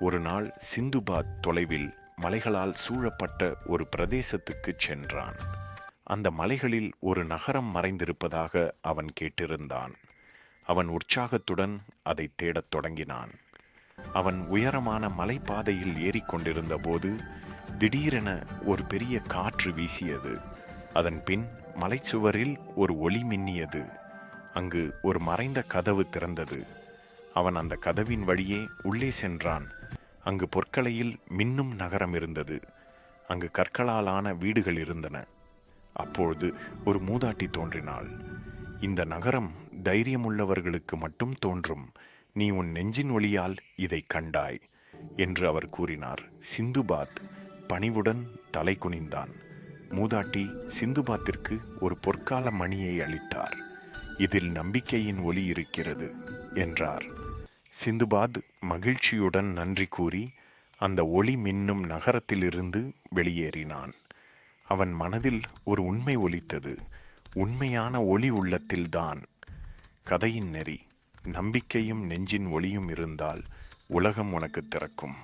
ஒரு நாள் சிந்துபாத் தொலைவில் மலைகளால் சூழப்பட்ட ஒரு பிரதேசத்துக்குச் சென்றான். அந்த மலைகளில் ஒரு நகரம் மறைந்திருப்பதாக அவன் கேட்டிருந்தான். அவன் உற்சாகத்துடன் அதை தேடத் தொடங்கினான். அவன் உயரமான மலைப்பாதையில் ஏறிக்கொண்டிருந்த போது திடீரென ஒரு பெரிய காற்று வீசியது. அதன் பின் மலைச்சுவரில் ஒரு ஒளி மின்னியது. அங்கு ஒரு மறைந்த கதவு திறந்தது. அவன் அந்த கதவின் வழியே உள்ளே சென்றான். அங்கு பொற்களையில் மின்னும் நகரம் இருந்தது. அங்கு கற்களாலான வீடுகள் இருந்தன. அப்பொழுது ஒரு மூதாட்டி தோன்றினாள். இந்த நகரம் தைரியமுள்ளவர்களுக்கு மட்டும் தோன்றும். நீ உன் நெஞ்சின் ஒளியால் இதை கண்டாய் என்று அவர் கூறினார். சிந்துபாத் பணிவுடன் தலை குனிந்தான். மூதாட்டி சிந்துபாத்திற்கு ஒரு பொற்கால மணியை அளித்தார். இதில் நம்பிக்கையின் ஒளி இருக்கிறது என்றார். சிந்துபாத் மகிழ்ச்சியுடன் நன்றி கூறி அந்த ஒளி மின்னும் நகரத்திலிருந்து வெளியேறினான். அவன் மனதில் ஒரு உண்மை ஒலித்தது. உண்மையான ஒளி உள்ளத்தில்தான். கதையின் நெறி: நம்பிக்கையும் நெஞ்சின் ஒளியும் இருந்தால் உலகம் உனக்கு திறக்கும்.